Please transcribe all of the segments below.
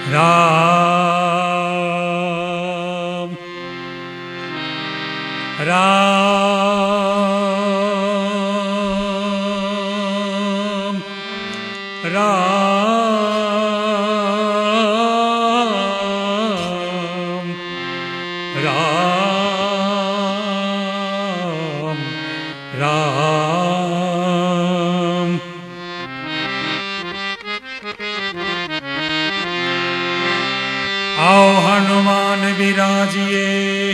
राम राम राम राम राम। आओ हनुमान विराजिए,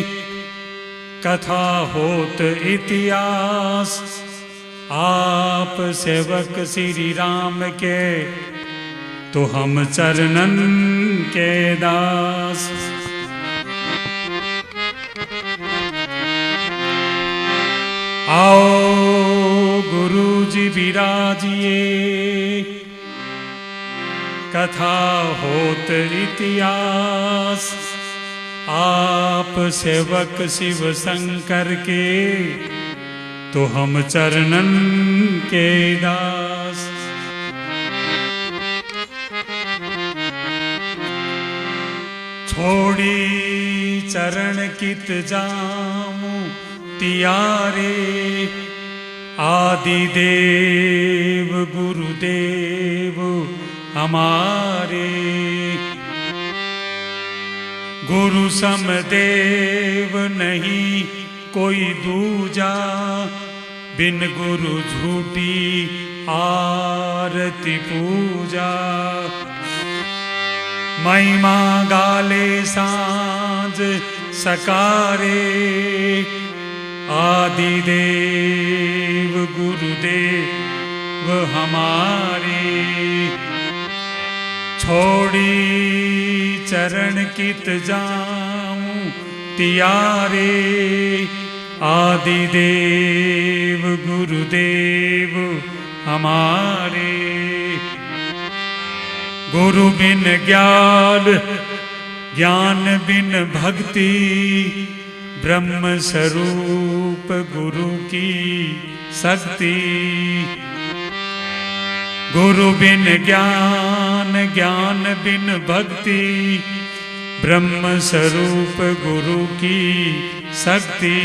कथा होत इतिहास। आप सेवक श्री राम के, तो हम चरणन के दास। आओ गुरु जी विराजिए, कथा होत इतिहास। आप सेवक शिव शंकर के, तो हम चरणन के दास। छोड़ी चरण कित जामु तियारे। आदि देव गुरुदेव हमारे। गुरु समदेव नहीं कोई दूजा। बिन गुरु झूठी आरती पूजा। महिमा गाले सांझ सकारे। आदि देव गुरुदेव हमारे। छोड़ी चरण कित जाऊं तियारे। आदि देव गुरुदेव हमारे। गुरु बिन ज्ञान, ज्ञान बिन भक्ति। ब्रह्म स्वरूप गुरु की शक्ति। गुरु बिन ज्ञान, ज्ञान बिन भक्ति। ब्रह्म स्वरूप गुरु की शक्ति।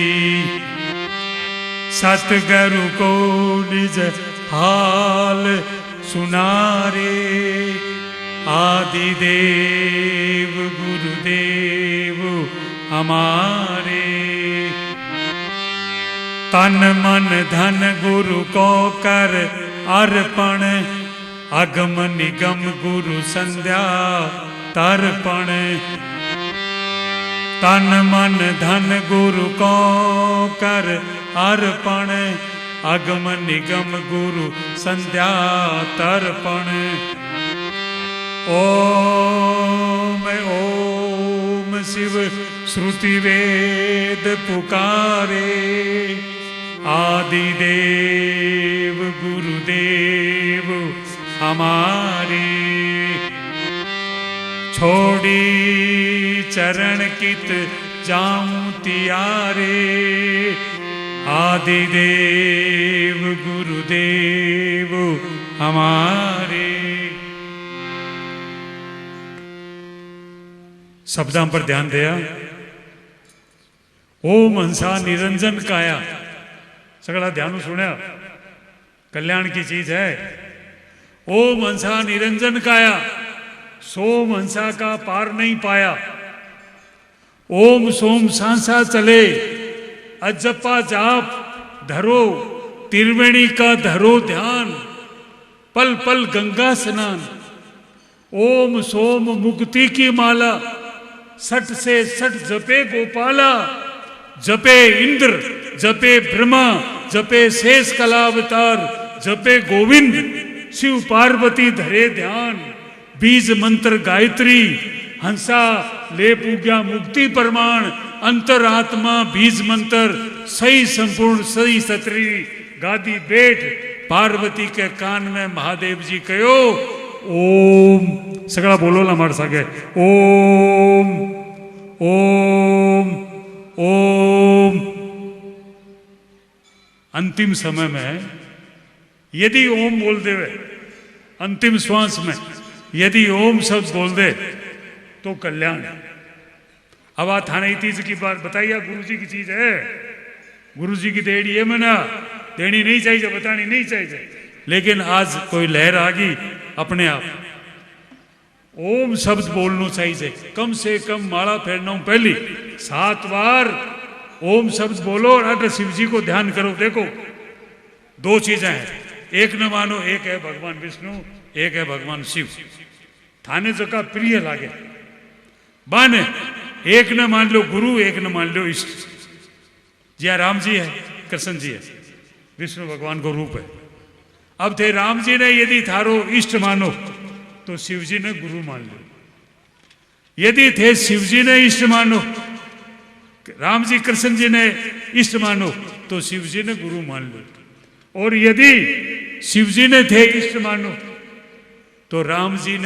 सतगुरु को निज हाल सुनारे। आदि देव गुरुदेव हमारे। तन मन धन गुरु को कर अर्पण। अगम निगम गुरु संध्या तर्पण। तन मन धन गुरु को कर अर्पण। अगम निगम गुरु संध्या तर्पण। ओम ओम शिव श्रुति वेद पुकारे। आदि देव गुरुदेव हमारे। छोड़ी चरण कित जाऊं तियारे। आदि देव गुरुदेव हमारे। शब्दां पर ध्यान दिया। ओम हंसा निरंजन काया। सगड़ा ध्यान सुनिया, कल्याण की चीज है। ओम हंसा निरंजन काया। सोम हंसा का पार नहीं पाया। ओम सोम सांसा चले। अजपा जाप धरो। त्रिवेणी का धरो ध्यान। पल पल गंगा स्नान। ओम सोम मुक्ति की माला। सठ से सठ जपे गोपाला। जपे इंद्र, जपे ब्रह्मा, जपे शेष कलावतार। जपे गोविंद, शिव पार्वती धरे ध्यान। बीज मंत्र गायत्री। हंसा ले पूज्ञा मुक्ति प्रमाण। अंतरात्मा बीज मंत्र सही संपूर्ण सही सत्री। गादी बैठ पार्वती के कान में महादेव जी कहो ओम। सगड़ा बोलो ना मार सके। ओम ओम ओम। अंतिम समय में यदि ओम बोल देवे, अंतिम श्वास में यदि ओम शब्द बोल दे तो कल्याण। अब आ थाने तीज की बात बताइए, गुरु जी की चीज है, गुरु जी की देनी है, मना देनी नहीं चाहिए, बतानी नहीं चाहिए। लेकिन आज कोई लहर आ गई अपने आप, ओम शब्द बोलना चाहिए, कम से कम माला फेरना पहली 7 बार ओम शब्द बोलो और शिव जी को ध्यान करो। देखो 2 चीजें हैं, एक न मानो, एक है भगवान विष्णु, एक है भगवान शिव। थाने जो का प्रिय लागे बाने, एक न मान लो गुरु, एक न मान लो इष्ट। जी राम जी है, कृष्ण जी है, विष्णु भगवान को रूप है। अब थे राम जी ने यदि थारो इष्ट मानो तो शिव जी ने गुरु मान लो, यदि थे शिव जी ने इष्ट मानो, राम जी कृष्ण जी ने इष्ट मानो तो शिव जी ने गुरु मान लो, और यदि शिव जी ने थे इष्ट मानो तो राम जी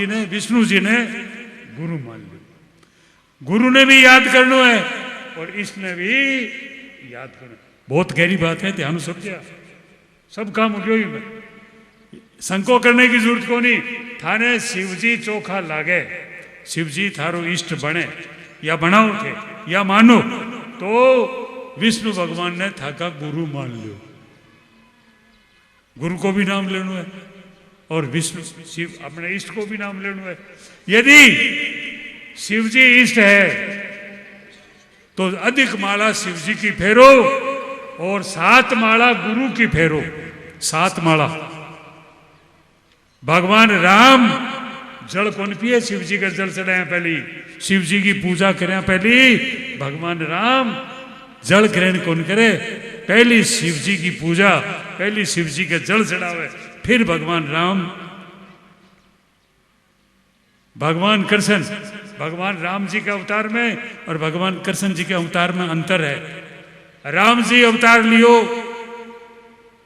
ने विष्णु जी ने गुरु मान लो। गुरु ने भी याद करना है और इष्ट ने भी याद करना। बहुत गहरी बात है, ध्यान समझिए, सब काम हो गयो में संको करने की जरूरत को नहीं। थाने शिव जी चोखा लागे, शिव जी थारो इष्ट बने या बनाओ थे या मानो तो विष्णु भगवान ने थाका गुरु मान लो। गुरु को भी नाम लेना है और विष्णु शिव अपने इष्ट को भी नाम लेना है। यदि शिव जी इष्ट है तो अधिक माला शिव जी की फेरो और 7 माला गुरु की फेरो। 7 माला। भगवान राम जल कौन पिए, शिव जी का जल चढ़ाया पहली, शिव जी की पूजा करें पहली। भगवान राम जल ग्रहण कौन करे, पहली शिव जी की पूजा, पहली शिव जी के जल चढ़ावे, फिर भगवान राम। भगवान कृष्ण, भगवान राम जी के अवतार में और भगवान कृष्ण जी के अवतार में अंतर है। राम जी अवतार लियो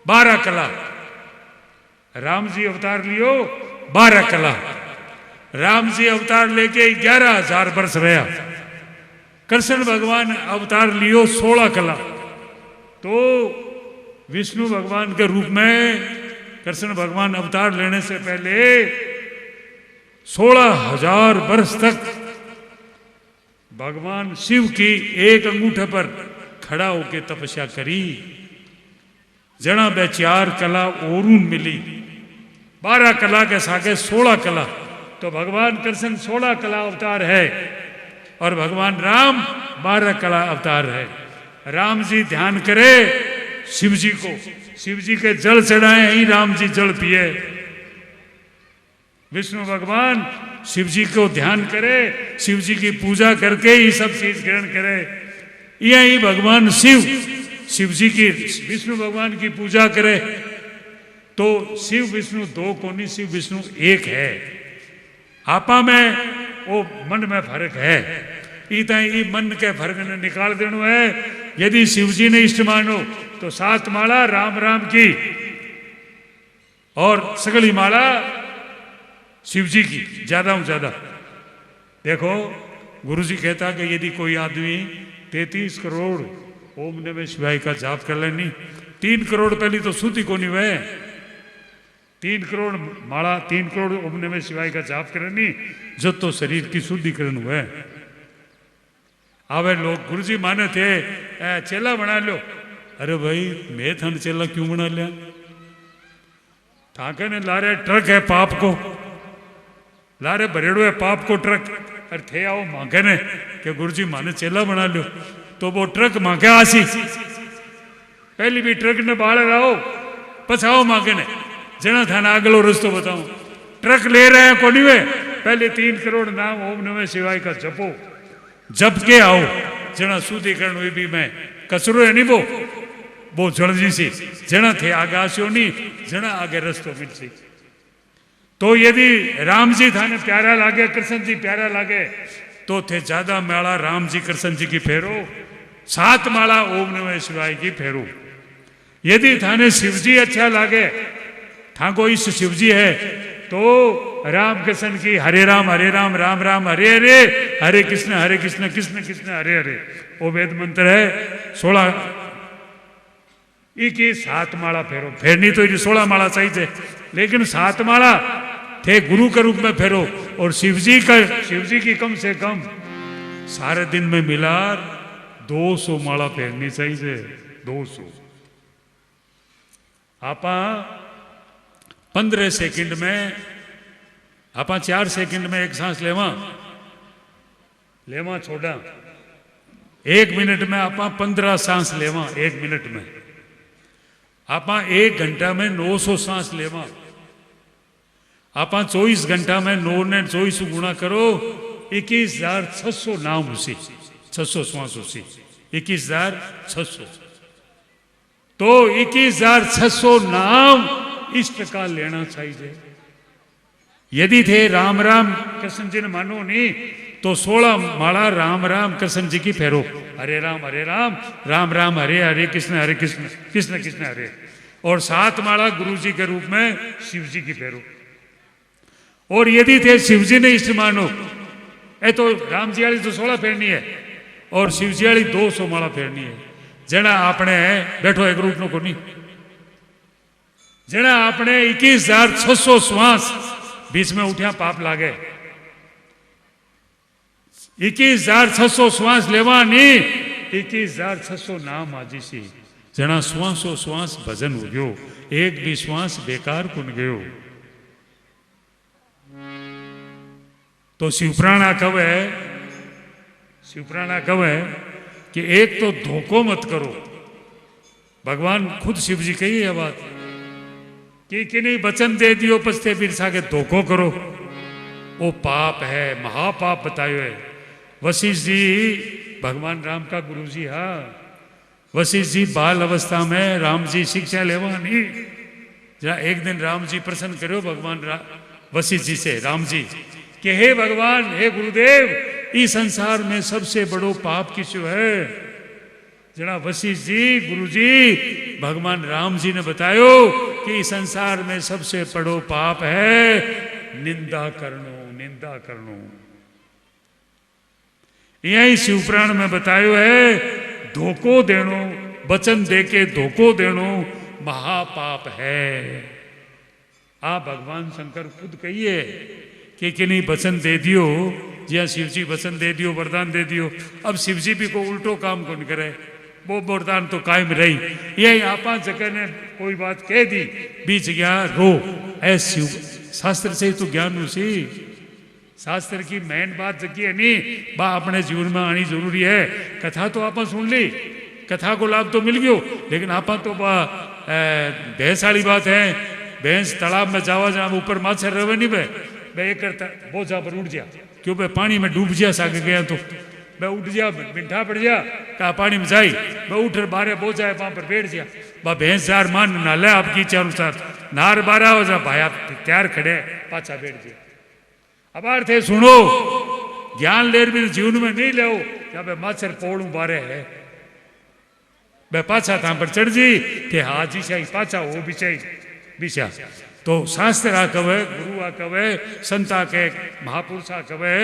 12 कला, राम जी अवतार लियो 12 कला। राम जी अवतार लेके 11,000 वर्ष रहा। कृष्ण भगवान अवतार लियो 16 कला। तो विष्णु भगवान के रूप में कृष्ण भगवान अवतार लेने से पहले 16,000 वर्ष तक भगवान शिव की एक अंगूठे पर खड़ा होकर तपस्या करी। जना बे 4 कला और मिली, 12 कला के सागे 16 कला। तो भगवान कृष्ण 16 कला अवतार है और भगवान राम 12 कला अवतार है। राम जी ध्यान करे शिव जी को, शिव जी के जल चढ़ाए ही राम जी जल पिए। विष्णु भगवान शिव जी को ध्यान करे, शिव जी की पूजा करके ही सब चीज ग्रहण करे। यही भगवान शिव, शिव जी की, विष्णु भगवान की पूजा करे तो शिव विष्णु 2 कोनी, शिव विष्णु 1 है। आपा में वो मन में फर्क है, ई मन के फर्क ने निकाल देना है। यदि शिव जी ने इष्ट मानो तो 7 माला राम राम की और सगली माला शिव जी की, ज्यादा में ज्यादा। देखो गुरु जी कहता कि यदि कोई आदमी 33 करोड़ ओम नमः शिवाय का जाप कर लेनी, 3 करोड़ पहली तो सुती को नहीं हुए, 3 करोड़ माला, 3 करोड़ ओम नमः शिवाय का जाप करनी जो तो शरीर की शुद्धिकरण हुए। आवे लोग गुरु जी माने थे चेला बना लो। अरे भाई मैं थन चेला क्यों बना लिया, ठाके ने लारे ट्रक है पाप को, लारे भरेड़ो है पाप को ट्रक। अरे थे आओ मांगे ने कि गुरु जी माने चेला बना लो, तो वो ट्रक मांगे आसी, पहली भी ट्रक ने बाल रहो पछाओ मांगे ने, जना थाना अगलो रस्तो बताओ। ट्रक ले रहे हैं कोनी वे, पहले 3 करोड़ नाम ओम नमः शिवाय का जपो, जप के आओ। जना शुद्धिकरण हुई भी मैं कचरो है नहीं वो जल्दी सी, जना थे आगे आस्यो नहीं, जना आगे रस्तो मिल सी। तो यदि राम जी थाने प्यारा लागे, कृष्ण जी प्यारा लागे तो थे ज्यादा माला राम जी कृष्ण जी की फेरो, 7 माला ओम नमः शिवाय की फेरो। यदि थाने शिव जी अच्छा लागे, थाको इस शिव जी है तो राम कृष्ण की हरे राम राम राम हरे हरे, हरे कृष्ण कृष्ण कृष्ण हरे हरे, वो वेद मंत्र है 16। की 7 माला फेरो, फेरनी तो 16 माला चाहिए, लेकिन 7 माला थे गुरु के रूप में फेरो। और शिव जी की कम से कम सारे दिन में मिला 200 माला फेरनी चाहिए। 200 आप 15 सेकंड में, आप 4 सेकंड में एक सांस लेवा छोड़ा, 1 मिनट में आप 15 सांस लेवा, 1 मिनट में आप 1 घंटा में 900 सांस लेवा। आप 24 घंटा में 9 ने 24 गुणा करो, 21,600 नाम उसी, 600 श्वास उसी, 21,600। तो 21,600 नाम इष्ट का लेना चाहिए। यदि थे राम राम कृष्ण जी ने मानो नहीं तो 16 माला राम राम कृष्ण जी की फेरो। हरे राम राम राम हरे हरे, कृष्ण कृष्ण कृष्ण हरे। और 7 माला गुरु जी के रूप में शिव जी की फेरो। और यदि थे शिव जी ने इष्ट मानो, ए तो राम जी वाली तो 16 फेरनी है और शिव जी वाली 200 माला फेरनी है। जना आपने बैठो एक रूप नो को नहीं, जना आपने 21,600 श्वास बीच में उठ्या पाप लागे। 21,600 श्वास लेवा नहीं, 21,600 नाम आजी सी। जना श्वासो श्वास भजन हो गयो, एक भी श्वास बेकार कुन गयो। तो शिवपुराणा कवे कि एक तो धोखो मत करो। भगवान खुद शिव जी कही है बात कि नहीं वचन दे दियो पछते बिरसा के धोखो करो, वो पाप है, महापाप बतायो है। वशिष्ठ जी भगवान राम का गुरु जी, हाँ वशिष्ठ जी बाल अवस्था में राम जी शिक्षा लेवा नहीं। जरा एक दिन राम जी प्रसन्न करो भगवान वशिष्ठ जी से, राम जी कि हे भगवान, हे गुरुदेव, इस संसार में सबसे बड़ो पाप किसो है। जरा वशिष्ठ जी गुरु जी भगवान राम जी ने बतायो कि इस संसार में सबसे बड़ो पाप है निंदा करनो। यही शिवपुराण में बतायो है, धोखो देनो, वचन देके धोखो देनो महापाप है। आप भगवान शंकर खुद कहिए कि नहीं वचन दे दियो, जिया शिव जी वचन दे दियो, वरदान दे दियो। अब शिव जी भी को उल्टो काम कौन करे, वो वरदान तो कायम रही। यही आप जगह ने कोई बात कह दी बीच गया रो, ऐसे शास्त्र से तो ज्ञान उसी शास्त्र की मेन बात जगी है नहीं, बा अपने जीवन में आनी जरूरी है। कथा तो आप सुन ली, कथा को लाभ तो मिल गयो, लेकिन आप तो भैंस वाली बात है। भैंस तालाब में जावा जहाँ ऊपर माछर रहे नहीं बे एक करता बोझा पर उठ जा, क्यों बे पानी में डूब जा साग गया तो मैं उठ जा, मिठा पड़ जा, कहा पानी में जाई मैं उठ बारे बोझा है वहां पर बैठ जा। बा भैंस जार मान नाले आपकी इच्छा अनुसार नार 12 हो जा भाई, आप तैयार खड़े पाछा बैठ जा। अब अर्थ है सुनो, ज्ञान लेर भी जीवन में नहीं लो, क्या बे माछर पोड़ू बारे है बे पाछा था पर चढ़ जी थे हाजी चाहिए पाछा हो भी चाहिए बिछा। तो शास्त्र आ कवे, गुरु आ कवे, संता के महापुरुष आ कवे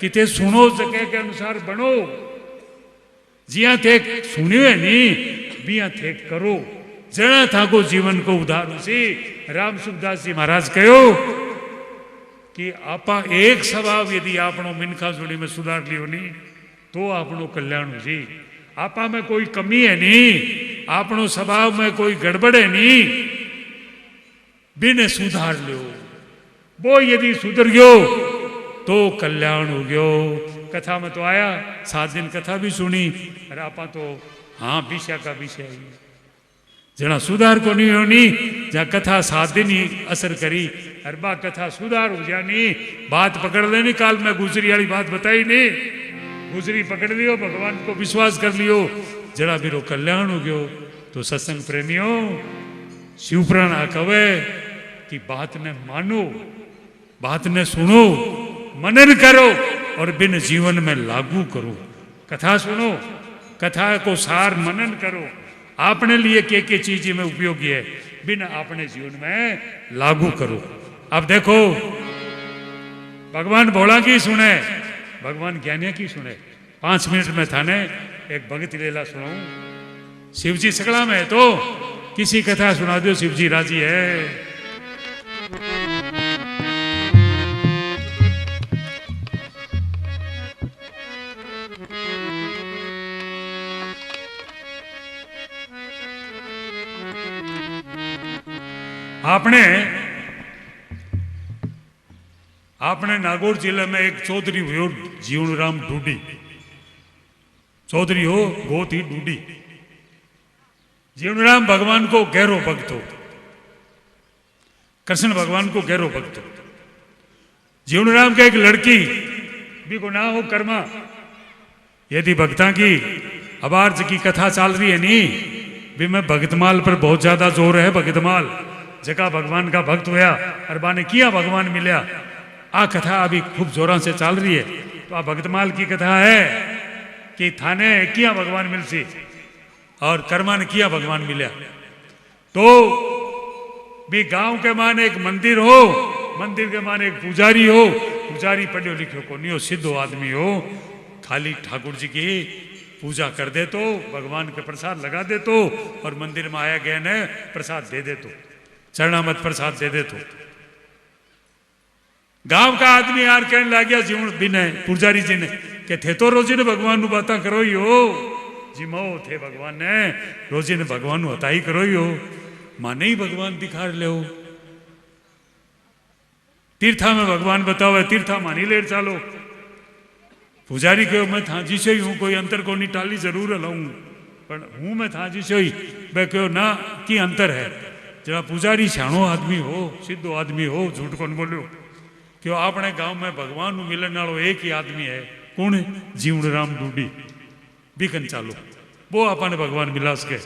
कि ते सुनो जगह के अनुसार बनो। जिया थे सुनियो है नहीं बिया थे करो। जना था को जीवन को उदाहरण सी राम सुखदास जी महाराज कहो कि आपा एक स्वभाव यदि आपनो मिनखा जोड़ी में सुधार लियो नहीं तो आपनो कल्याण हो जी। आपा में कोई कमी है नहीं, आपनो स्वभाव में कोई गड़बड़ है नहीं, बिन सुधार लो। वो यदि सुधर गयो तो कल्याण हो गयो। कथा में तो आया 7 दिन कथा भी सुनी, अरे आपा तो हाँ विषय का विषय जना सुधार को नहीं होनी, जहाँ कथा 7 दिन ही असर करी, हर बार कथा सुधार हो जानी। बात पकड़ लेनी, काल में गुजरी वाली बात बताई नहीं, गुजरी पकड़ लियो, भगवान को विश्वास कर लियो, जरा भी रो कल्याण हो गयो। तो सत्संग प्रेमियों शिवपुराण आ कवे कि बात ने मानो, बात ने सुनो, मनन करो और बिन जीवन में लागू करो। कथा सुनो, कथा को सार मनन करो, आपने लिए के चीज में उपयोगी है, बिन अपने जीवन में लागू करो। अब देखो भगवान भोला की सुने, भगवान ज्ञानिया की सुने। 5 मिनट में थाने एक भगत लीला सुनाऊं। शिव जी सकला में है तो किसी कथा सुना दो, शिव जी राजी है। आपने आपने नागौर जिले में एक चौधरी हुयो जीवनराम डूडी, चौधरी हो गो थी डूडी। जीवनराम भगवान को गहरो भक्त हो, कृष्ण भगवान को गहरो भक्त हो। जीवनराम के एक लड़की भी को ना हो कर्मा, यदि भक्ता की अबार्ज की कथा चल रही है नी भी मैं भगतमाल पर बहुत ज्यादा जोर है। भगतमाल जगह भगवान का भक्त होया और बाने किया भगवान मिलया, आ कथा अभी खूब जोरों से चल रही है। तो आ भगतमाल की कथा है कि थाने किया भगवान मिलसी और कर्मा ने किया भगवान मिलया। तो भी गांव के मान एक मंदिर हो, मंदिर के मान एक पुजारी हो, पुजारी पढ़ो लिखो को नहीं हो, सिद्धो आदमी हो, खाली ठाकुर जी की पूजा कर दे तो, भगवान के प्रसाद लगा दे तो, और मंदिर में आया गया ने प्रसाद दे दे तो, चरणामत प्रसाद दे दे तो। गांव का आदमी यार कहने लग गया जीवन बिने पुजारी जी ने कि थे तो रोजी ने भगवान नु बाता करो ही हो जी, मो थे भगवान ने रोजी ने भगवान नु हता ही करो ही हो, माने ही भगवान दिखा ले हो। तीर्था में भगवान बताओ, तीर्था मानी लेर चालो। पुजारी कहो मैं थाजी से ही हूँ, कोई अंतर को नहीं टाली जरूर हलाऊं, पर हूँ मैं थाजी से ही। मैं कहो ना की अंतर है, जरा पुजारी सियाणो आदमी हो, सीधो आदमी हो, झूठ कौन बोलो। क्यों अपने गांव में भगवान नु मिलने वालों एक ही आदमी है, कौन है? जीवनराम डूडी। बिकन चालो वो आपने भगवान मिला सके।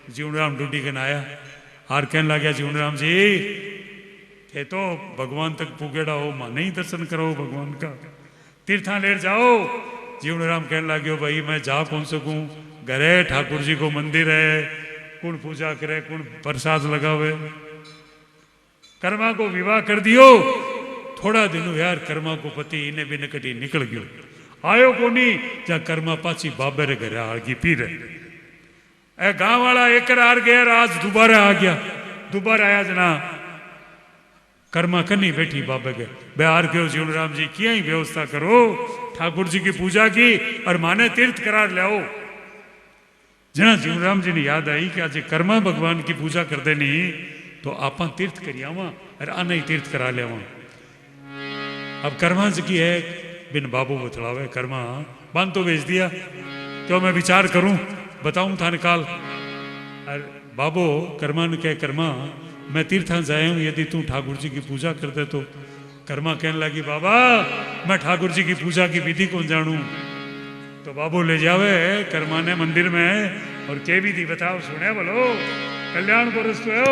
जीवनराम डूडी कन आया और कहने लग गया जीवनराम जी थे तो भगवान तक पुगेड़ा हो, माने ही दर्शन करो भगवान का, तीर्था लेर जाओ। जीवनराम कहने लगे भाई मैं जा कौन सकूं, घरे ठाकुर जी को मंदिर है, कौन पूजा करे, कौन प्रसाद लगावे। कर्मा को विवाह कर दियो, थोड़ा दिन यार कर्मा को पति इन्हें भी नकटी निकल गयो, आयो कोनी जा कर्मा पाची बाबे रे घरे आगी पी रहे। ए गांव वाला एक हार गया, आज दोबारा आ गया, दोबारा आया जना कर्मा कनी बैठी बाबे के बिहार के जीवनराम जी किया ही व्यवस्था करो, ठाकुर जी की पूजा की और माने तीर्थ करार लाओ। जना जीवनराम जी ने याद आई कि आज कर्मा भगवान की पूजा कर देनी तो आप तीर्थ करियावा और आना ही तीर्थ करा लियावा। अब कर्मा जी की है बिन बाबू बतलावे, कर्मा बांध तो भेज दिया, क्यों मैं विचार करूं बताऊं था निकाल। और बाबू कर्मा ने कह कर्मा मैं तीर्थां जाया हूं, यदि तू ठाकुर जी की पूजा कर दे तो। कर्मा कहने लगी बाबा मैं ठाकुर जी की पूजा की विधि कौन जानू। तो बाबू ले जावे कर्मा ने मंदिर में और के विधि बताओ, सुने बोलो कल्याण को रस्तु है।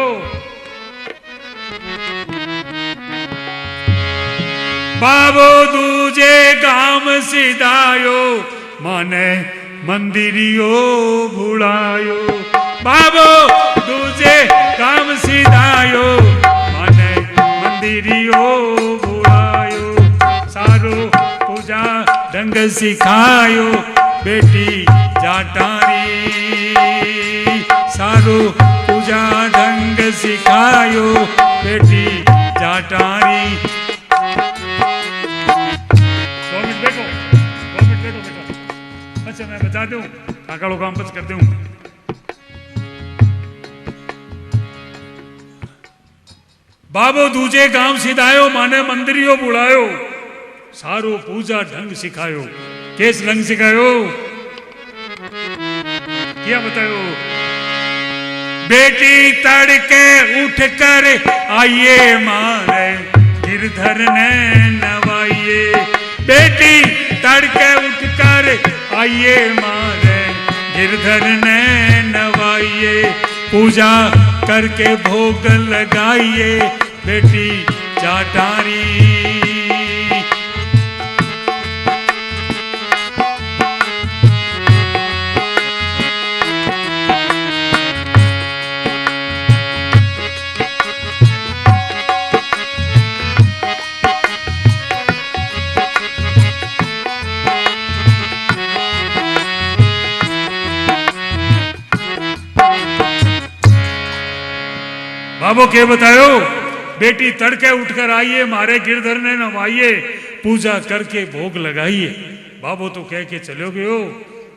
बाबो दूजे गाम सिधायो, माने मंदिरियो भुलायो। बाबो दूजे काम सिधायो, माने मंदिरियो भुलायो। सारो पूजा ढंग सिखायो, बेटी जाटारी। सारो पूजा ढंग सिखायो, बेटी जाटारी। अच्छा मैं बता दूं, काकाड़ो काम बस कर दूं। बाबो दूजे गांव सिधायो, माने मंदिरियो बुलायो। सारो पूजा ढंग सिखायो, केस ढंग सिखायो क्या बतायो। बेटी तड़के उठ कर आइए, मारे गिरधर ने नवाइए। बेटी तड़के उठ कर आइए, मारे गिरधर ने नवाइए। पूजा करके भोग लगाइए, बेटी जाटारी। बाबू के बतायो, बेटी तड़के उठकर आइए, मारे गिरधर ने नवाइए। पूजा करके भोग लगाइए। बाबू तो कह के चलो गयो।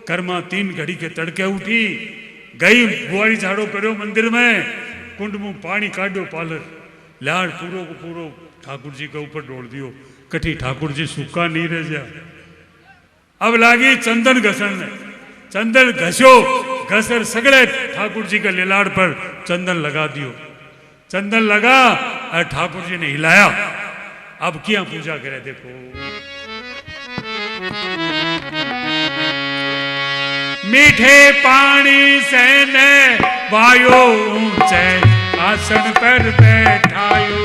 कर्मा 3 घड़ी के तड़के उठी, गई बुआरी झाड़ो करो मंदिर में, कुंड मुंह पानी काढ़ो पालर। लाड़ पूरो को पूरो ठाकुर जी के ऊपर डोल दियो, कठी ठाकुर जी सूखा नहीं रह जा। अब लागी चंदन घसन ने, चंदन घस्यो, घसर सगड़े ठाकुर जी के लिलाड़ पर चंदन लगा दियो। चंदन लगा और ठाकुर जी ने हिलाया। अब क्या पूजा करे देखो, मीठे पानी से ने वायो ऊंचे आसन पर बैठायो।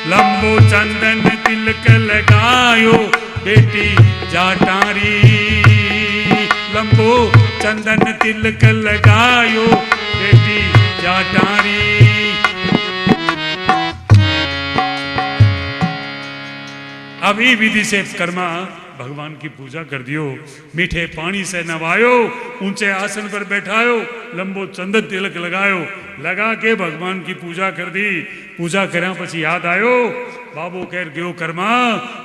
लंबो चंदन तिलक लगायो बेटी जाटारी। लंबो चंदन तिलक लगायो बेटी जाटारी। अब ये विधि से कर्मा भगवान की पूजा कर दियो। मीठे पानी से नवायो, ऊंचे आसन पर बैठायो, लंबो चंदन तिलक लगायो। लगा के भगवान की पूजा कर दी। पूजा करा पछी याद आयो, बाबू कह गयो कर्मा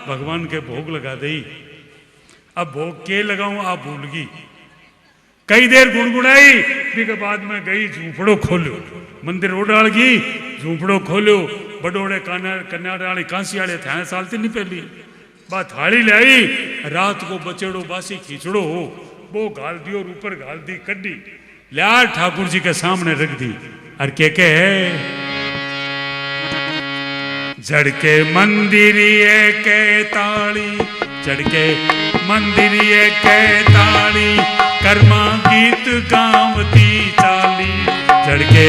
भगवान के भोग लगा दई। अब भोग के लगाऊं आप भूल गई। कई देर गुनगुनाई, के बाद में गई झूंपड़ो खोलो, मंदिर ओडाल गई, झूंपड़ो खोलो। बडोड़े कन्याड़ वाली कांसी वाले थाने सालती नहीं पहली बा थाली ले आई। रात को बचेड़ो बासी खींचड़ो हो वो गाल दी और ऊपर गाल दी कड्डी लिया ठाकुर जी के सामने रख दी। और के झड़के मंदिरिये के ताली, झड़के मंदिरिये के ताली, कर्मा गीत गावती चाली। झड़के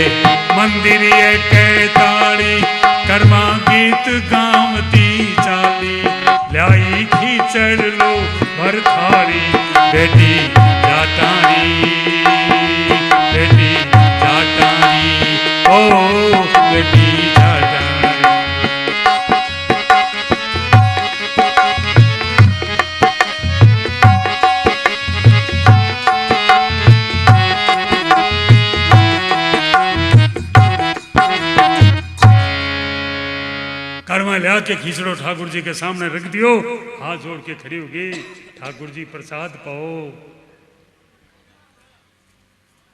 मंदिरिये के ताली, कर्मा गीत गावती चाली। लाई खींचड़ लो भर थारी बेटी जाटानी, बेटी जाटानी, ओ बेटी जाटानी। कर्मा लिया के खींचड़ो ठाकुर जी के सामने रख दियो। हाथ जोड़ के खड़ी होगी, ठाकुर जी प्रसाद पाओ।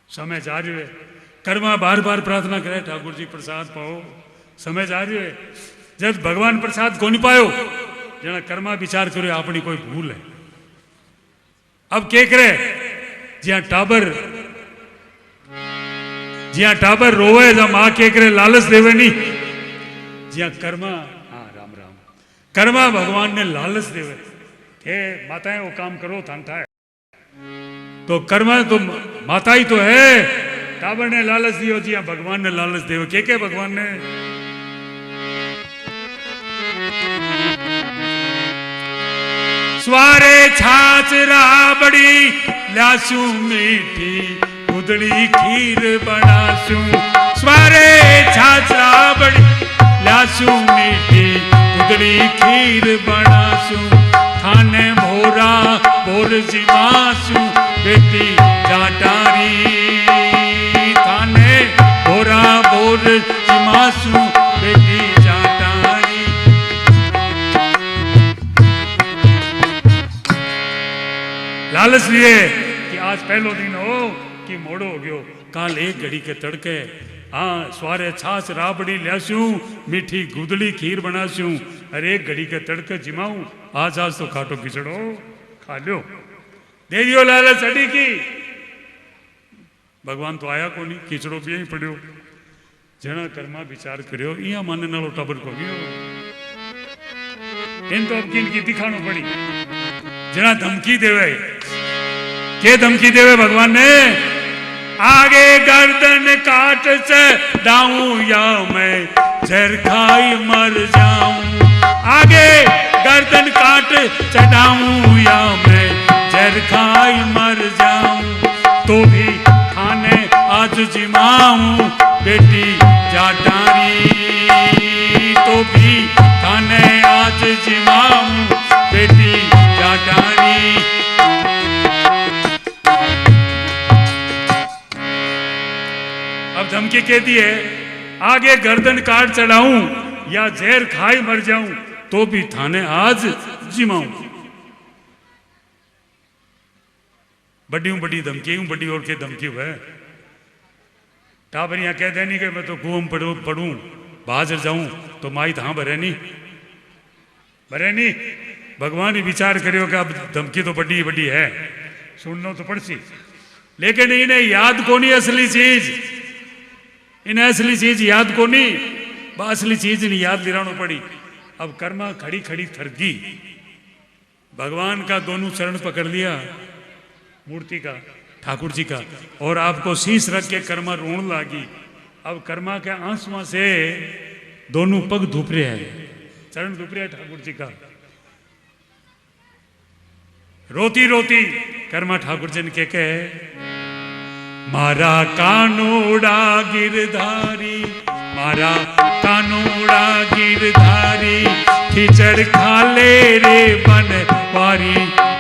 समय जा रही है, कर्मा बार बार प्रार्थना करे ठाकुर जी प्रसाद पाओ। समय जा रही है, जब भगवान प्रसाद को नहीं पायो जना कर्मा विचार करो अपनी कोई भूल है। अब के करे जिया टाबर रोवे जब मां के करे लालच देवे नहीं। जिया कर्मा, हाँ राम राम, कर्मा भगवान ने लालच देवे के माताएं वो काम करो थान था। तो कर्मा तो माता ही तो है, टाबर ने लालच दियो, जिया भगवान ने लालच देवे के भगवान ने। स्वारे छाछ राबड़ी लासू मीठी गुदड़ी खीर बनासू। स्वारे छाछ राबड़ी लासू मीठी गुदड़ी खीर बनासू। थाने भोरा बोर जिमासू बेटी जाटारी। थाने भोरा बोर जिमासू बेटी जाटारी। लालच लिए कि आज पहलो दिन हो कि मोड़ो हो गयो, काल एक घड़ी के तड़के हाँ स्वारे छाछ राबड़ी ल्यासू मीठी गुदड़ी खीर बनासू। अरे एक घड़ी के तड़के जिमाऊं, आज आज तो खाटो खिचड़ो खा लो। दे दियो लालच अड़ी की। भगवान तो आया को नहीं, खिचड़ो भी यही पड़ियो। जना कर्मा विचार करियो इया माने नालो टबर को गयो। इन तो अब की दिखानो पड़ी। जना धमकी देवे, के धमकी देवे भगवान ने, आगे गर्दन काट से डाऊं या मैं जहर खाई मर जाऊं। आगे गर्दन काट चढ़ाऊं या मैं जहर खाई मर जाऊं। तो भी खाने आज जिमाऊं बेटी जाटारी। तो भी खाने आज जिमाऊं बेटी जाटारी। अब धमकी कहती है आगे गर्दन काट चढ़ाऊं या जहर खाई मर जाऊं तो भी थाने आज जिमाऊं। बड़ी धमकी हूँ, बड़ी और के धमकी है। टाबर यहाँ कह देनी कि मैं तो कुआं में पढ़ूँ बाहर जाऊँ तो माई हाँ भरे नहीं। भगवान ही विचार करियो कि अब धमकी तो बड़ी है, सुनना तो पड़सी, लेकिन इन्हें याद को नहीं असली चीज, इन्हें असली चीज याद को नहीं, असली चीज नहीं याद दिलाना पड़ी। अब कर्मा खड़ी थरगी, भगवान का दोनों चरण पकड़ लिया, मूर्ति का, ठाकुर जी का, और आपको शीश रख के कर्मा रोने लागी। अब कर्मा के आंसुओं से दोनों पग धुप रहे हैं, चरण धुप रहे हैं ठाकुर जी का। रोती कर्मा ठाकुर जी ने कहे, मारा कानोड़ा गिरधारी, मारा कानोड़ा गिरधारी, खिचड़ खाले रे बनवारी,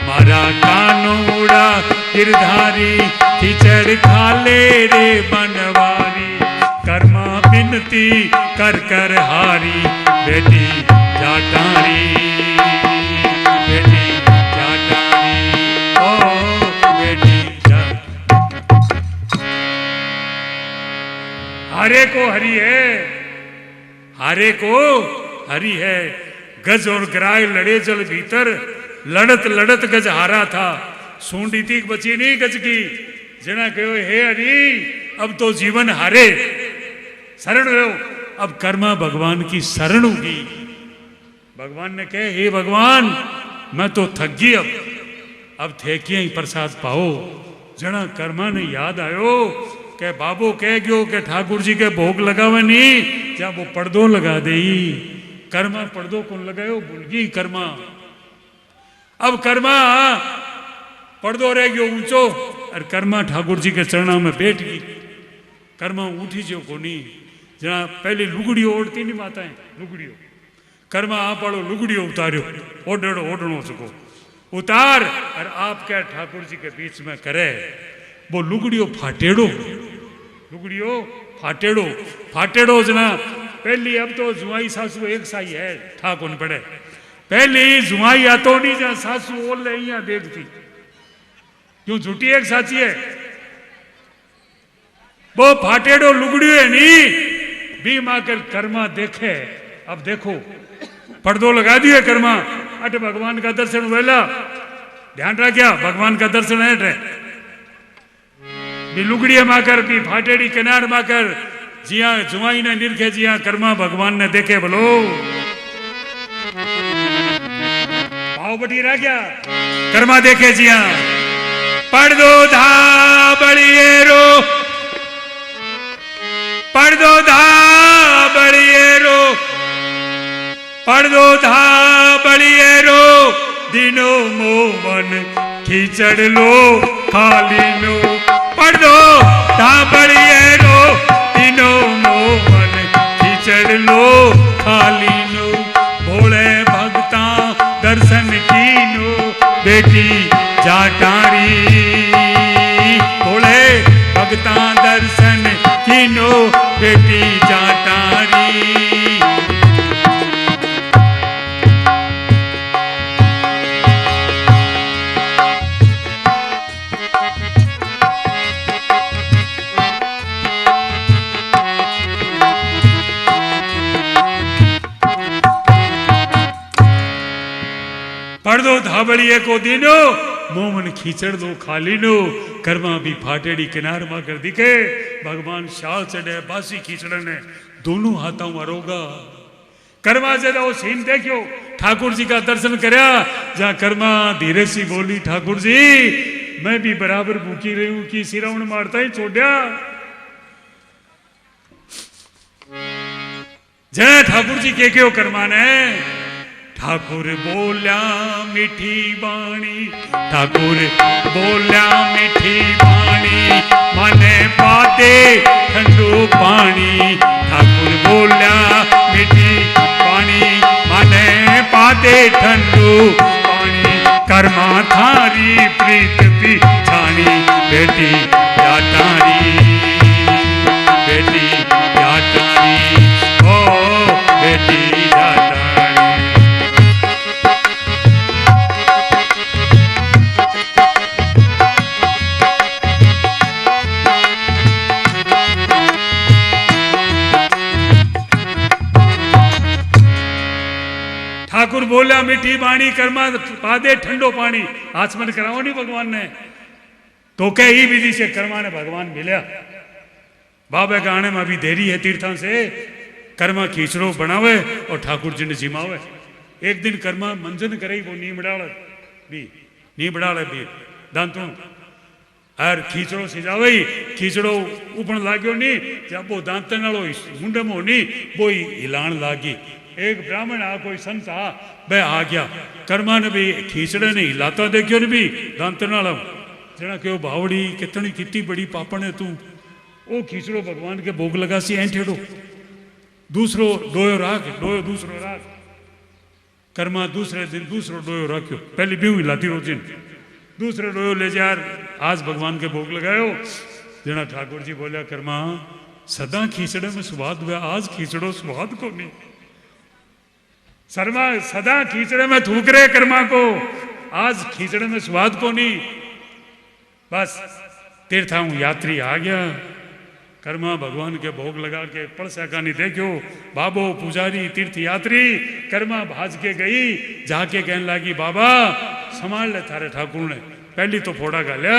मारा कानोड़ा गिरधारी, खिचड़ खाले रे बनवारी, कर्मा बिनती कर हारी, बेटी जाटारी, बेटी जाटारी, ओ बेटी हारे को हरि है, हारे को हरि है। गज और ग्राय लड़े जल भीतर, लड़त गज हारा था, सूंडी थी बची नहीं गज की, जना कहो हे हरि अब तो जीवन हारे, शरण लो। अब कर्मा भगवान की शरण होगी। भगवान ने कहे हे भगवान मैं तो थक गई, अब थेकिया ही प्रसाद पाओ। जना कर्मा ने याद आयो के बाबू कह गयो के ठाकुर जी के भोग लगावे नहीं, जब वो पर्दो लगा दे। कर्मा पर्दो कौन लगायो, भूल गई कर्मा। अब कर्मा पर्दो रह गयो ऊंचो, और कर्मा ठाकुर जी के चरणों में बैठ गई। कर्मा उठी जो कोनी, जहाँ पहले लुगड़ियों ओढ़ती नहीं माताएं, लुगड़ियों। कर्मा आप पढ़ो लुगड़ियों उतारो, ओढ़नो सको उतार, और आपके ठाकुर जी के बीच में करे वो लुगड़ियों फाटेड़ो जना। पहली अब तो जुआई सासू एक साई है, ठाकुर ने पड़े। पहली जुआई आतो नहीं, जहाँ सासू ओल ले यहाँ देखती, क्यों झूठी एक साची है। वो फाटेड़ो लुगड़ियों है नहीं, भी माँ कर कर्मा देखे। अब देखो पर्दो लगा दिए कर्मा, अट भगवान का दर्शन वेला, ध्यान रखिया भगवान का दर्शन है। भी लुगड़िया माकर, भी फाटेड़ी किनार माकर, जिया जुआई ने निरखे, जिया कर्मा भगवान ने देखे। बोलो भाव बटी रह गया, कर्मा देखे जिया। पर्दो धा बड़िएरो, पर्दो धा बड़िएरो, पर्दो धा बड़िएरो, दिनो मोवन खिचड़ लो खाली लो। पर्दो धा बड़िएरो, दिनो मोवन खिचड़ लो खाली लो। भोले भगता दर्शन कीनो, बेटी जाटारी, भोले भगता दर्शन कीनो, बेटी जाटारी। पर्दो धाबड़िए को दिनो, मोमन खींचड़ दो खाली नो। कर्मा भी फाटेड़ी किनार मा कर दिखे, भगवान शाल चढ़े बासी खींचड़ ने दोनों हाथों मारोगा। कर्मा जरा वो सीन देखियो, ठाकुर जी का दर्शन करया, जहाँ कर्मा धीरे सी बोली, ठाकुर जी मैं भी बराबर भूखी रही हूं कि सिरावण मारता ही छोड़ा। जय ठाकुर जी के क्यों कर्मा ने, ठाकुर बोल्या मीठी बाणी, ठाकुर बोल्या मीठी बाणी, माने पाते ठंडू पानी। ठाकुर बोल्या मीठी बाणी, माने पाते ठंडू पानी। कर्मा थारी प्रीत पिछानी, बेटी जाटारी, बेटी जाटारी, ओ बेटी जाटारी। बोलिया मीठी बाणी कर्मा पादे ठंडो पानी, आचमन कराओ नहीं भगवान ने, तो क्या ही विधि से कर्मा ने भगवान मिला। बाबे का आने में अभी देरी है तीर्थां से, कर्मा खींचड़ो बनावे और ठाकुर जी ने जिमावे। एक दिन कर्मा मंजन करे वो नी बड़ाड़े भी दांतों और खींचड़ो सिजावे, खींचड़ो उपन लाग्यो नहीं, जब वो दांतन वालो मुंडे में नहीं वो हिलान लागी। एक ब्राह्मण आ कोई संत आ वह आ गया, कर्मा ने भी खींचड़े ने हिलाता देखियो ने भी दांतन वाला, जना क्यों भावड़ी कितनी कितनी बड़ी पापण है तू। वो खींचड़ो भगवान के भोग लगा सी एंठेड़ो, दूसरो डोयो राख, डोयो दूसरो राख। कर्मा दूसरे दिन दूसरो डोयो रखियो, पहली ब्यू हिलाती रोजिन, दूसरे डोयो ले जा आज भगवान के भोग लगायो। जना ठाकुर जी बोलिया कर्मा सदा खींचड़े में स्वाद हुआ, आज खींचड़ो स्वाद को नहीं। शर्मा सदा खींचड़े में थूक रहे कर्मा को, आज खींचड़े में स्वाद को नहीं। बस तीर्थाऊ यात्री आ गया, कर्मा भगवान के भोग लगा के पड़सा का नहीं देखो, बाबो पुजारी तीर्थ यात्री। कर्मा भाज के गई, जाके कहने लगी बाबा संभाल ले थारे ठाकुर ने, पहली तो फोड़ा गालिया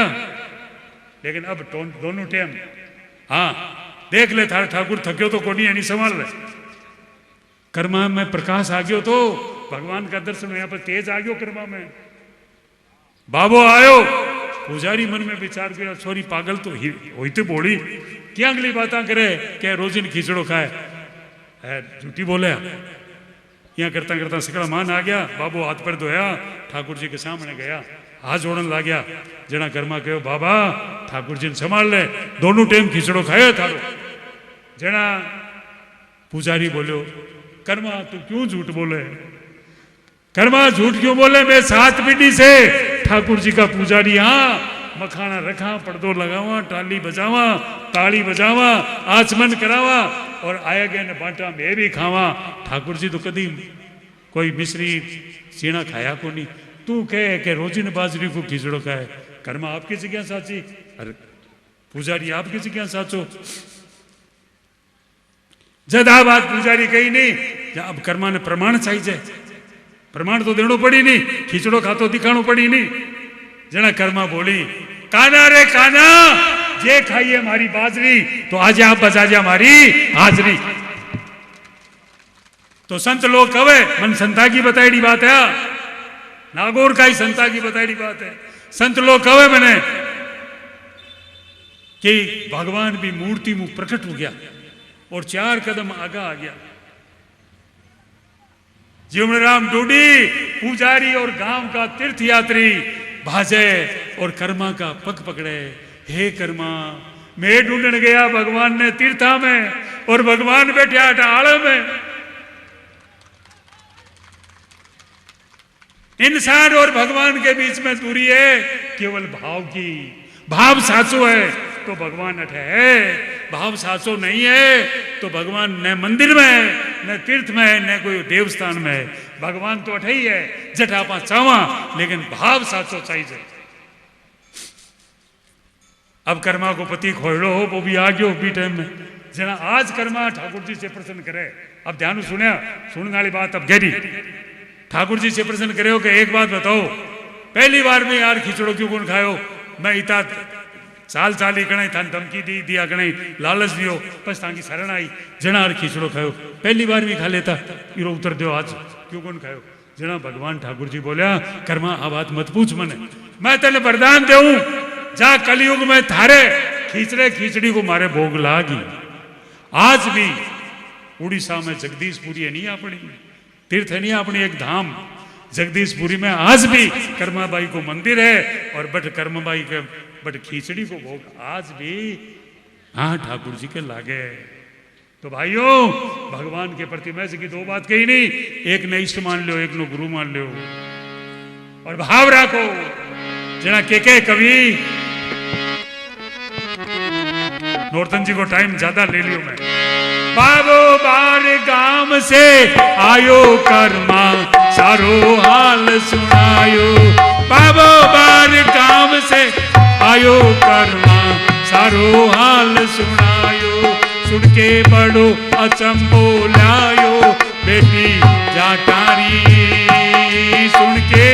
लेकिन अब दोनों टाइम हाँ देख ले थारे ठाकुर थक्यो तो कोनी है नहीं संभाल ले। कर्मा में प्रकाश आ गयो तो भगवान का दर्शन यहाँ पर तेज आ गयो कर्मा में। बाबो आयो, पुजारी मन में विचार किया छोरी पागल तो होते बोली क्या अगली बातें करे क्या रोजिन खींचड़ो खाए, झूठी बोले। यहाँ करता करता सकड़ा मान आ गया, बाबू हाथ पर धोया, ठाकुर जी के सामने गया, हाथ जोड़न ला गया। जना कर्मा कहो बाबा ठाकुर जी ने संभाल ले, दोनों टाइम खींचड़ो खाए थारो। जना पुजारी बोलो कर्मा तू क्यों झूठ बोले, कर्मा झूठ क्यों बोले, मैं 7 पीढ़ी से ठाकुर जी का पुजारी, हाँ मखाना रखा, पर्दो लगावा, टाली बजावा, ताली बजावा, आचमन करावा और आया गया ने बांटा मैं भी खावा। ठाकुर जी तो कभी कोई मिश्री सीना खाया को नहीं। तू कहे कि रोजी ने बाजरी को खिचड़ो खाए, कर्मा आपकी जगह साची, अरे पुजारी आपकी जगह साचो। जदा बात पुजारी कही नहीं, अब कर्मा ने प्रमाण चाहिए, प्रमाण तो देनो पड़ी नहीं, खिचड़ो खातो दिखाणो पड़ी नहीं। जना कर्मा बोली काना रे काना जे खाइए मारी बाजरी तो आज आप बजा जा मारी हाजरी। तो संत लोग कवे मन संता की बताईडी बात है, नागौर का ही संता की बताईडी बात है। संत लोग कवे मैंने कि भगवान भी मूर्ति मुंह प्रकट हो गया और 4 कदम आगा आ गया। जीवन राम डूडी पुजारी और गांव का तीर्थ यात्री भाजे और कर्मा का पग पकड़े, हे कर्मा मैं ढूंढने गया भगवान ने तीर्था में और भगवान बैठे आड़ में। इंसान और भगवान के बीच में दूरी है केवल भाव की, भाव साचो है तो भगवान अठे है, भाव साचो नहीं है तो भगवान न मंदिर में है न तीर्थ में है न कोई देवस्थान में है। भगवान तो अठे ही है जटा आप चावा, लेकिन भाव साचो चाहिए। अब कर्मा को पति खोड़ो हो वो भी आ गयो भी टाइम में। जना आज कर्मा ठाकुर जी से प्रसन्न करे, अब ध्यान सुने, सुनने वाली बात अब गहरी। ठाकुर जी से प्रसन्न करे हो कि एक बात बताओ, पहली बार में यार खिचड़ो क्यों कौन खायो, मैं इता साल साल ही कणाई थान धमकी दी दिया कणाई लालच दियो बस ताकि शरण आई। जना और खिचड़ो खायो पहली बार भी खा लेता, इरो उतर दो आज क्यों कौन खायो। जना भगवान ठाकुर जी बोलिया कर्मा आ बात मत पूछ मने, मैं तेने वरदान देऊं जा कलयुग में थारे खींचड़े खींचड़ी को मारे भोग लागी। आज भी उड़ीसा में जगदीशपुरी है नहीं अपनी तीर्थ है नहीं अपनी एक धाम जगदीशपुरी में आज भी कर्माबाई को मंदिर है और बट कर्माबाई के बट खींचड़ी को भोग आज भी हाँ ठाकुर जी के लागे। तो भाइयों भगवान के प्रति मैं की 2 बात कही नहीं, एक ने इष्ट मान लो एक ने गुरु मान लो और भाव रखो। जना के कवि नौरतन जी को टाइम ज्यादा ले लियो मैं। बाबो बार गांव से आयो कर्मा सारो हाल सुनायो, बाबो बार गांव से आयो कर्मा सारो हाल सुनायो। सुन के बड़ो अचंबो लायो बेटी जाटारी सुन के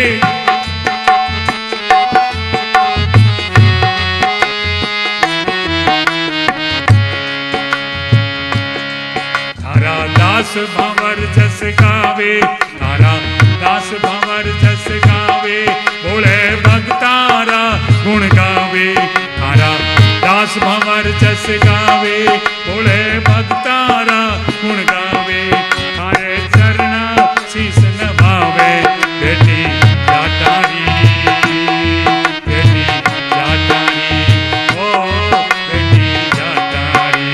दास भंवर जस गावे, तारा दास भंवर जस गावे, बोले भक्तारा गुण गावे। तारा दास भंवर जस गावे, बोले भक्तारा गुण गावे। थारे चरना शीस नभावे, बेटी जाटारी, बेटी जाटारी, ओ बेटी जाटारी।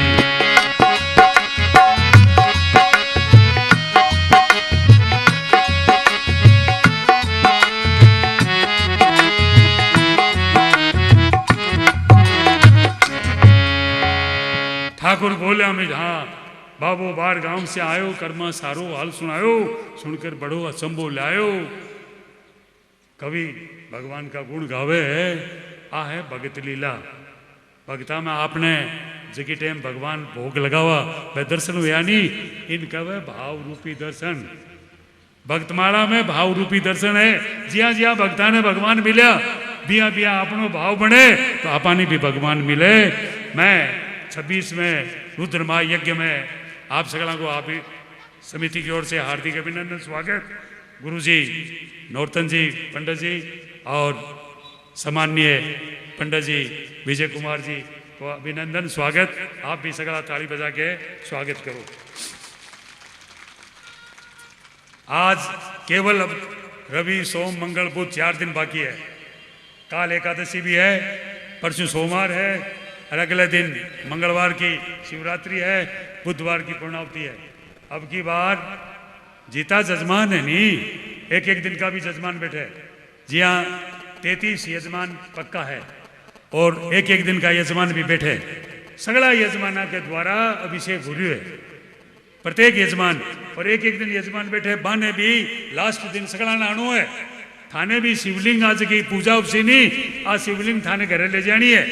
ठाकुर बोले हमें, हाँ बाबू बार गांव से आयो, कर्मा सारो हाल सुनायो, सुनकर बड़ो अचंबो लायो। कवि भगवान का गुण गावे है, आ है भगत लीला। भगता में आपने जगी टाइम भगवान भोग लगावा वह दर्शन हुआ नहीं, इन कवे भाव रूपी दर्शन। भक्तमाला में भाव रूपी दर्शन है। जिया जिया भक्ता ने भगवान मिल्या, बिया बिया अपनो भाव बने तो आपानी भी भगवान मिले। मैं 26 में रुद्रमा यज्ञ में आप सगला को आप ही समिति की ओर से हार्दिक अभिनंदन स्वागत। गुरुजी नौरतन जी, पंडित जी और सम्माननीय पंडित जी विजय कुमार जी को अभिनंदन स्वागत। आप भी सगला ताली बजा के स्वागत करो। आज केवल अब रवि सोम मंगल बुध 4 दिन बाकी है। काल एकादशी भी है, परसों सोमवार है और अगले दिन मंगलवार की शिवरात्रि है, बुधवार की पूर्णावती है। अब की बार जीता जजमान है नहीं, एक एक दिन का भी जजमान बैठे। जी हाँ, 33 यजमान पक्का है और एक एक दिन का यजमान भी बैठे। सगला यजमाना के द्वारा अभिषेक हो रही है, प्रत्येक यजमान। और एक एक दिन यजमान बैठे, बाने भी लास्ट दिन सगला नाणो है। थाने भी शिवलिंग आज की पूजा उपसी नहीं, आज शिवलिंग थाने घरे ले जानी है।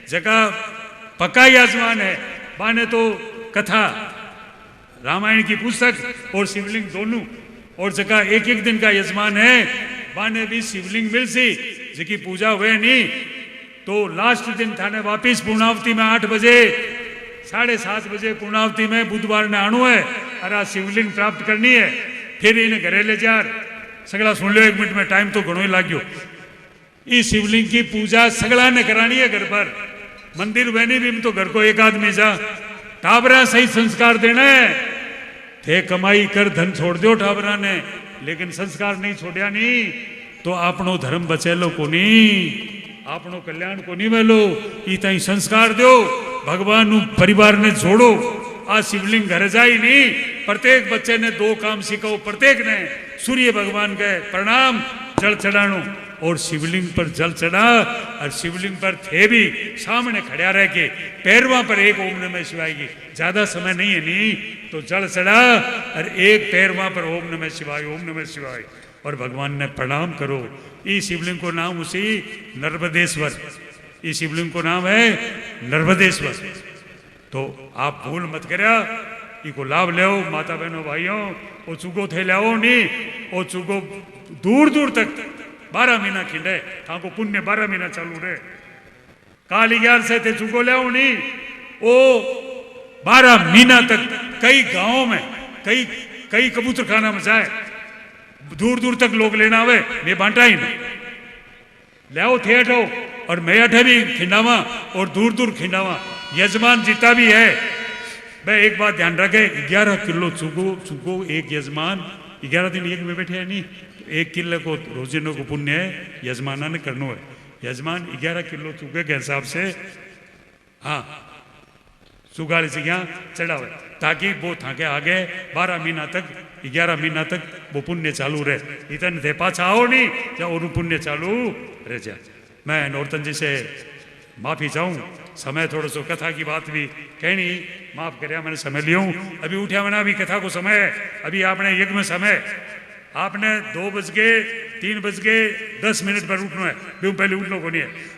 जगह पक्का यजमान है, बाने तो कथा रामायण की पुस्तक और शिवलिंग दोनों, और जगह एक एक दिन का यजमान है। बाने भी शिवलिंग मिल सी जिकी पूजा हुए नहीं, तो लास्ट दिन थाने वापिस पूर्णावती में 8 बजे 7:30 बजे पूर्णावती में बुधवार ने आनो है और आज शिवलिंग प्राप्त करनी है। फिर इन्हें घरे ले जा। सगला सुन लो, 1 मिनट में टाइम तो घणो ही लाग्यो। इस शिवलिंग की पूजा सगला ने करानी है घर पर। मंदिर बहनी भी तो घर को एक आदमी जा। टाबरा सही संस्कार देना है। थे कमाई कर धन छोड़ दो टाबरा ने, लेकिन संस्कार नहीं छोड़िया नहीं तो आपनो धर्म बचेलो को नहीं, आपनो कल्याण को नहीं वेलो। इतना संस्कार दो, भगवान परिवार ने जोड़ो। आज शिवलिंग घर जाई नहीं, प्रत्येक बच्चे ने 2 काम सीखो। प्रत्येक ने सूर्य भगवान के प्रणाम, जल चढ़ानो और शिवलिंग पर जल चढ़ा। और शिवलिंग पर थे भी सामने खड़ा रह के पैरवा पर एक ओम नमः शिवाय की, ज्यादा समय नहीं है नहीं, तो जल चढ़ा और एक पैरवा पर ओम नमः शिवाय, ओम नमः शिवाय, और भगवान ने प्रणाम करो। इस शिवलिंग को नाम उसी नर्मदेश्वर, इस शिवलिंग को नाम है नर्मदेश्वर। तो आप भूल मत करिया, इको लाभ ले। माता बहनों भाइयों, वो चुगो थे लाओ नहीं, वो चुगो दूर दूर तक 12 महीना खिंडे, थाको पुण्य 12 महीना चालू रहे। काली 11 से थे चुगो लाओ नहीं, वो 12 महीना तक कई गांवों में, कई कबूतर खाना में जाए, दूर दूर तक लोग लेना आवे। मैं बांटा ही नहीं लाओ थे अठो, और मैं अठे भी खिंडावा और दूर दूर खिंडावा। यजमान जीता भी है। भाई एक बात ध्यान रखे, 11 किलो चुगो एक यजमान 11 दिन एक में बैठे है नहीं, 1 किलो को रोजिनो को पुण्य है यजमाना ने करना है। यजमान 11 किलो चुगे के हिसाब से हाँ सुगाड़ी से यहाँ चढ़ावे, ताकि वो थाके आगे 12 महीना तक 11 महीना तक वो पुण्य चालू रहे। इतने थे पाछा आओ नहीं या और पुण्य चालू रह जाए। मैं नौरतन जी से माफी चाहूँ, समय थोड़ा सो कथा की बात भी कहनी, माफ कर मैंने समय लिया हूँ। अभी उठा मैंने, अभी कथा को समय है, अभी आपने यज्ञ में समय, आपने 2 बज के 3 बज के 10 मिनट पर उठना है, पहले उठना को नहीं है।